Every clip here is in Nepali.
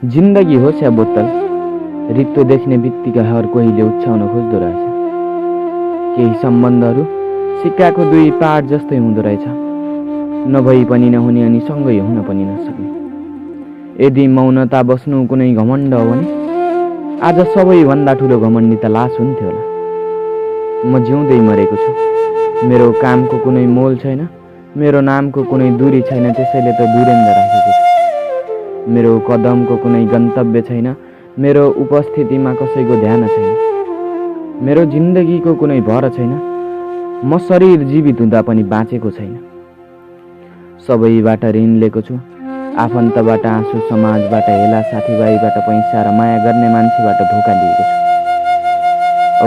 जिन्दगी होस् या बोतल, रित्तो देख्ने बित्तिकै हर कोहीले उछ्याउन खोज्दो रहेछ। केही सम्बन्धहरू सिक्काको दुई पाट जस्तै हुँदो रहेछ, नभई पनि नहुने अनि सँगै हुन पनि नसक्ने। यदि मौनता बस्नु कुनै घमण्ड हो भने आज सबैभन्दा ठुलो घमण्डी त लास हुन्थ्यो होला। म जिउँदै मरेको छु, मेरो कामको कुनै मोल छैन, मेरो नामको कुनै दूरी छैन, त्यसैले त दुरेन्द राखेको छु। मेरो कदमको कुनै गन्तव्य छैन, मेरो उपस्थितिमा कसैको ध्यान छैन। मेरो जिन्दगीको कुनै भर छैन, म शरीर जीवित हुँदा पनि बाँचेको छैन। सबैबाट ऋण लिएको छु, आफन्तबाट आँसु, समाजबाट हेला, साथीभाइबाट पैसा र माया गर्ने मान्छेबाट धोका लिएको छु।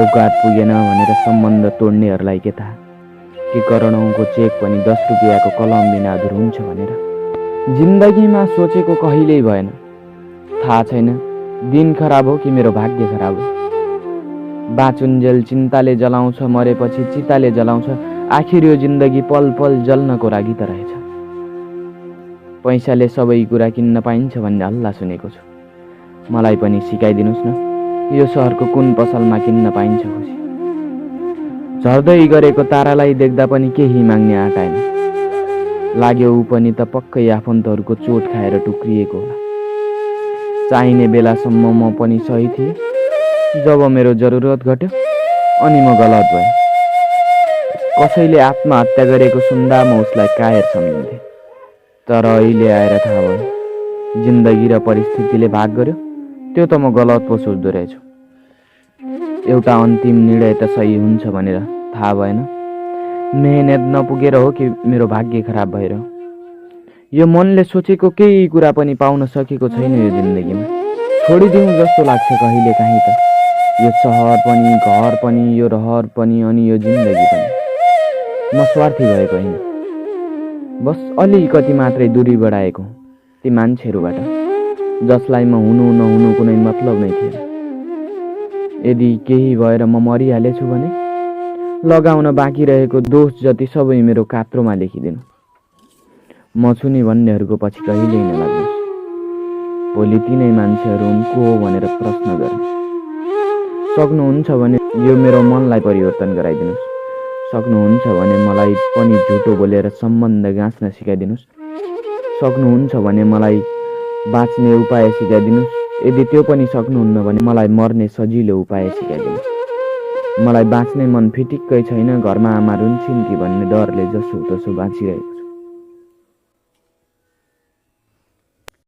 औकात पुगेन भनेर सम्बन्ध तोड्नेहरूलाई के थाहा कि करोडौँको चेक पनि 10 रुपियाँको कलम बिना अधुर हुन्छ भनेर। जिन्दगीमा सोचेको कहिल्यै भएन, थाहा छैन दिन खराब हो कि मेरो भाग्य खराब हो। बाँचुन्जेल चिन्ताले जलाउँछ, मरेपछि चिताले जलाउँछ, आखिर यो जिन्दगी पल पल जल्नको लागि त रहेछ। पैसाले सबै कुरा किन्न पाइन्छ भन्ने हल्ला सुनेको छु, मलाई पनि सिकाइदिनुस् न यो सहरको कुन पसलमा किन्न पाइन्छ खुसी। झर्दै गरेको तारालाई देख्दा पनि केही माग्ने आँट आएन, लाग्यो ऊ पनि त पक्कै आफन्तहरूको चोट खाएर टुक्रिएको होला। चाहिने बेलासम्म म पनि सही थिएँ, जब मेरो जरुरत घट्यो अनि म गलत भएँ। कसैले आत्महत्या गरेको सुन्दा म उसलाई कायर सम्झिन्थेँ, तर अहिले आएर थाहा भयो जिन्दगी र परिस्थितिले भाग गर्यो, त्यो त म गलत पो सोच्दो रहेछु। एउटा अन्तिम निर्णय त सही हुन्छ भनेर थाहा भएन, मेहनत नपुगेर हो कि मेरो भाग्य खराब भएर हो। यो मनले सोचेको केही कुरा पनि पाउन सकेको छैन यो जिन्दगीमा। छोडिदिउँ जस्तो लाग्छ कहिले काहीँ त, यो सहर पनि, घर पनि, यो रहर पनि, अनि यो जिन्दगी पनि। म स्वार्थी भएको होइन, बस अलिकति मात्रै दूरी बढाएको ती मान्छेहरूबाट जसलाई म हुनु नहुनु कुनै मतलब नै थिएन। यदि केही भएर म मरिहालेछु भने लगाउन बाँकी रहेको दोष जति सबै मेरो कात्रोमा लेखिदिनु। म छु नि भन्नेहरूको पछि कहिल्यै नलाग्नुहोस्। भोलि तिनै मान्छेहरू हुन् को हो भनेर प्रश्न गर्ने। सक्नुहुन्छ भने यो मेरो मनलाई परिवर्तन गराइदिनुहोस्। सक्नुहुन्छ भने मलाई पनि झुटो बोलेर सम्बन्ध गाँच्न सिकाइदिनुहोस्। सक्नुहुन्छ भने मलाई बाँच्ने उपाय सिकाइदिनुहोस्। यदि त्यो पनि सक्नुहुन्न भने मलाई मर्ने सजिलो उपाय सिकाइदिनुहोस्। मलाई बाँच्ने मन फिटिक्कै छैन, घरमा आमा रुन्छन् कि भन्ने डरले जसो तसो बाँचिरहेको छु।